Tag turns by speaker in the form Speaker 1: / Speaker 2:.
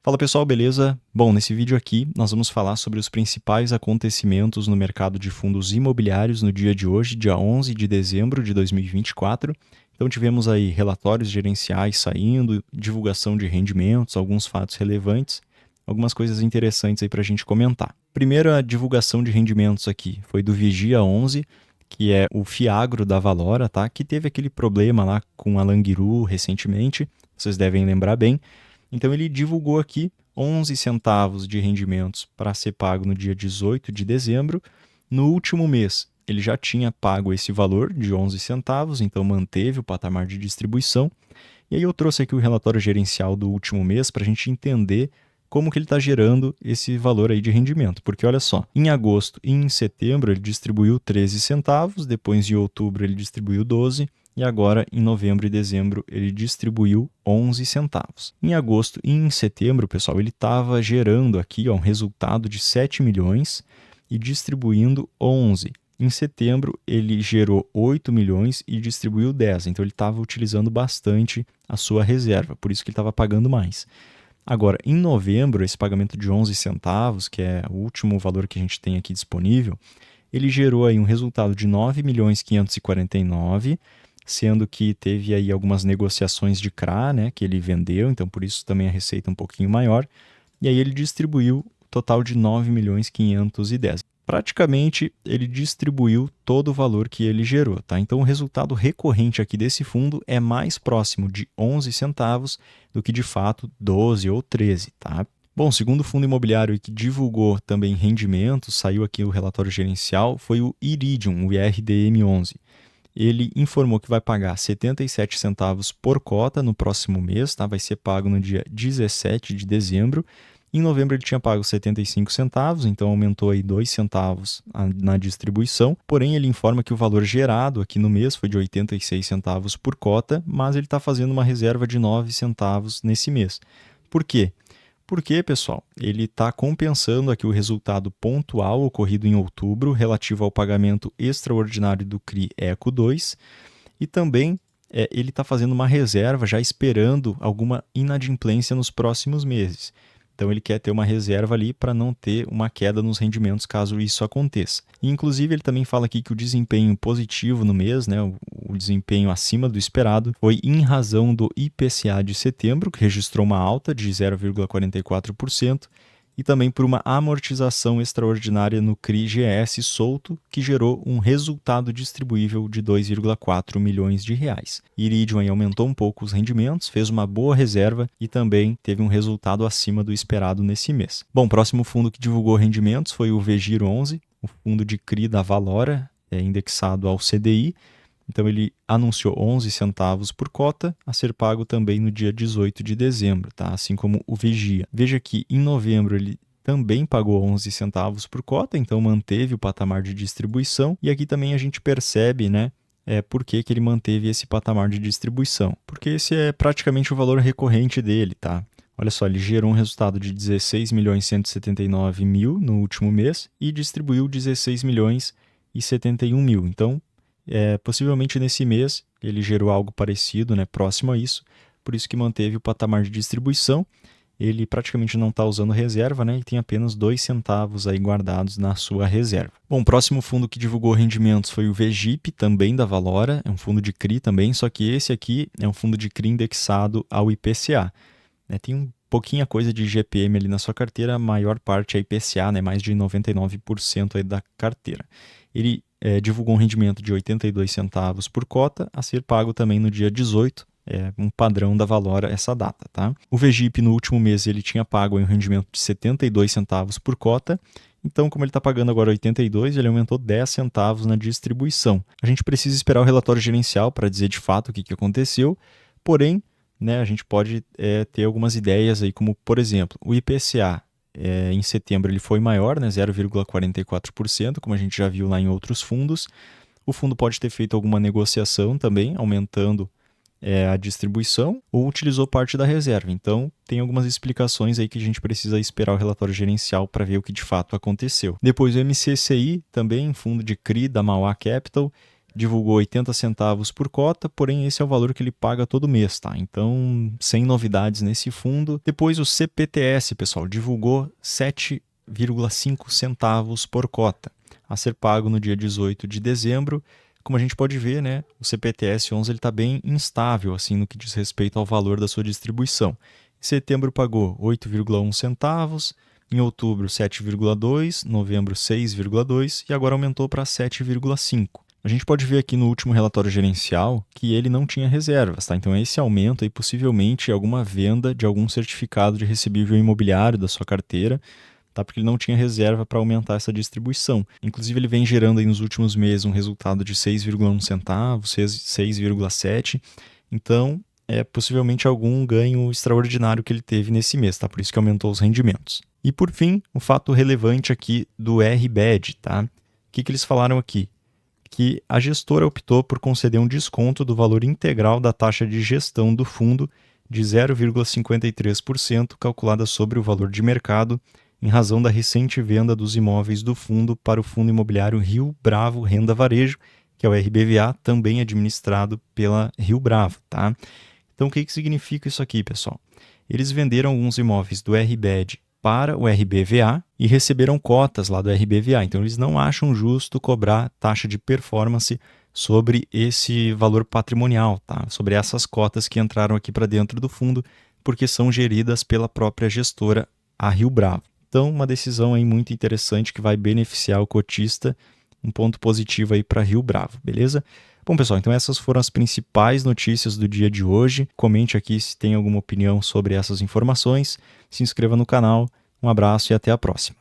Speaker 1: Fala pessoal, beleza? Bom, nesse vídeo aqui nós vamos falar sobre os principais acontecimentos no mercado de fundos imobiliários no dia de hoje, dia 11 de dezembro de 2024. Então tivemos aí relatórios gerenciais saindo, divulgação de rendimentos, alguns fatos relevantes, algumas coisas interessantes aí para a gente comentar. Primeira divulgação de rendimentos aqui foi do Vigia 11, que é o Fiagro da Valora, tá? Que teve aquele problema lá com a Languiru recentemente, vocês devem lembrar bem. Então ele divulgou aqui 11 centavos de rendimentos para ser pago no dia 18 de dezembro. No último mês, ele já tinha pago esse valor de 11 centavos, então manteve o patamar de distribuição. E aí eu trouxe aqui o relatório gerencial do último mês para a gente entender como que ele está gerando esse valor aí de rendimento. Porque olha só, em agosto e em setembro ele distribuiu 13 centavos, depois em outubro ele distribuiu 12, e agora, em novembro e dezembro, ele distribuiu 11 centavos. Em agosto e em setembro, pessoal, ele estava gerando aqui um resultado de 7 milhões e distribuindo 11. Em setembro, ele gerou 8 milhões e distribuiu 10. Então, ele estava utilizando bastante a sua reserva, por isso que ele estava pagando mais. Agora, em novembro, esse pagamento de 11 centavos, que é o último valor que a gente tem aqui disponível, ele gerou aí um resultado de 9 milhões 549, sendo que teve aí algumas negociações de CRA, né, que ele vendeu, então por isso também a receita um pouquinho maior, e aí ele distribuiu o total de 9 milhões 510. Praticamente ele distribuiu todo o valor que ele gerou, tá? Então o resultado recorrente aqui desse fundo é mais próximo de 11 centavos do que de fato 12 ou 13, tá? Bom, segundo fundo imobiliário que divulgou também rendimentos, saiu aqui o relatório gerencial, foi o Iridium, o IRDM11. Ele informou que vai pagar 77 centavos por cota no próximo mês, tá? Vai ser pago no dia 17 de dezembro. Em novembro ele tinha pago 75 centavos, então aumentou aí 2 centavos na distribuição. Porém, ele informa que o valor gerado aqui no mês foi de 86 centavos por cota, mas ele está fazendo uma reserva de 9 centavos nesse mês. Por quê? Porque, pessoal, ele está compensando aqui o resultado pontual ocorrido em outubro relativo ao pagamento extraordinário do CRI ECO 2 e também ele está fazendo uma reserva já esperando alguma inadimplência nos próximos meses. Então ele quer ter uma reserva ali para não ter uma queda nos rendimentos caso isso aconteça. E, inclusive ele também fala aqui que o desempenho positivo no mês, né, o desempenho acima do esperado, foi em razão do IPCA de setembro, que registrou uma alta de 0,44%, e também por uma amortização extraordinária no CRI-GS solto, que gerou um resultado distribuível de 2,4 milhões de reais. Iridium aí aumentou um pouco os rendimentos, fez uma boa reserva e também teve um resultado acima do esperado nesse mês. Bom, o próximo fundo que divulgou rendimentos foi o Vegir 11, o fundo de CRI da Valora, indexado ao CDI. Então ele anunciou 11 centavos por cota, a ser pago também no dia 18 de dezembro, tá? Assim como o Vigia. Veja que em novembro ele também pagou 11 centavos por cota, então manteve o patamar de distribuição. E aqui também a gente percebe, né, por que ele manteve esse patamar de distribuição. Porque esse é praticamente o valor recorrente dele, tá? Olha só, ele gerou um resultado de 16 milhões 179 mil no último mês e distribuiu 16 milhões e 71 mil. Então, possivelmente nesse mês ele gerou algo parecido, né, próximo a isso, por isso que manteve o patamar de distribuição. Ele praticamente não está usando reserva, né, e tem apenas 2 centavos aí guardados na sua reserva. Bom, o próximo fundo que divulgou rendimentos foi o VGIP, também da Valora, é um fundo de CRI também, só que esse aqui é um fundo de CRI indexado ao IPCA. Tem um pouquinha coisa de GPM ali na sua carteira, a maior parte é IPCA, né, mais de 99% aí da carteira. Ele divulgou um rendimento de 82 centavos por cota, a ser pago também no dia 18, um padrão da Valora essa data, tá? O VGIP no último mês ele tinha pago um rendimento de 72 centavos por cota, então como ele está pagando agora 82, ele aumentou 10 centavos na distribuição. A gente precisa esperar o relatório gerencial para dizer de fato o que aconteceu, porém, né, a gente pode ter algumas ideias aí, como por exemplo, o IPCA em setembro ele foi maior, né, 0,44%, como a gente já viu lá em outros fundos. O fundo pode ter feito alguma negociação também, aumentando a distribuição, ou utilizou parte da reserva. Então, tem algumas explicações aí que a gente precisa esperar o relatório gerencial para ver o que de fato aconteceu. Depois o MCCI, também fundo de CRI da Mauá Capital, divulgou 80 centavos por cota, porém esse é o valor que ele paga todo mês, tá? Então, sem novidades nesse fundo. Depois o CPTS, pessoal, divulgou 7,5 centavos por cota, a ser pago no dia 18 de dezembro. Como a gente pode ver, né, o CPTS 11 está bem instável assim, no que diz respeito ao valor da sua distribuição. Em setembro pagou 8,1 centavos, em outubro 7,2, novembro 6,2 e agora aumentou para 7,5. A gente pode ver aqui no último relatório gerencial que ele não tinha reservas, tá? Então esse aumento aí possivelmente é alguma venda de algum certificado de recebível imobiliário da sua carteira, tá? Porque ele não tinha reserva para aumentar essa distribuição. Inclusive ele vem gerando aí nos últimos meses um resultado de 6,1 centavos, 6,7. Então é possivelmente algum ganho extraordinário que ele teve nesse mês, tá? Por isso que aumentou os rendimentos. E por fim, um fato relevante aqui do RBAD, tá? O que eles falaram aqui? Que a gestora optou por conceder um desconto do valor integral da taxa de gestão do fundo de 0,53%, calculada sobre o valor de mercado, em razão da recente venda dos imóveis do fundo para o Fundo Imobiliário Rio Bravo Renda Varejo, que é o RBVA, também administrado pela Rio Bravo, tá? Então, o que significa isso aqui, pessoal? Eles venderam alguns imóveis do RBAD para o RBVA e receberam cotas lá do RBVA. Então, eles não acham justo cobrar taxa de performance sobre esse valor patrimonial, tá? Sobre essas cotas que entraram aqui para dentro do fundo, porque são geridas pela própria gestora, a Rio Bravo. Então, uma decisão aí muito interessante que vai beneficiar o cotista, um ponto positivo aí para Rio Bravo, beleza? Bom, pessoal, então essas foram as principais notícias do dia de hoje. Comente aqui se tem alguma opinião sobre essas informações. Se inscreva no canal. Um abraço e até a próxima.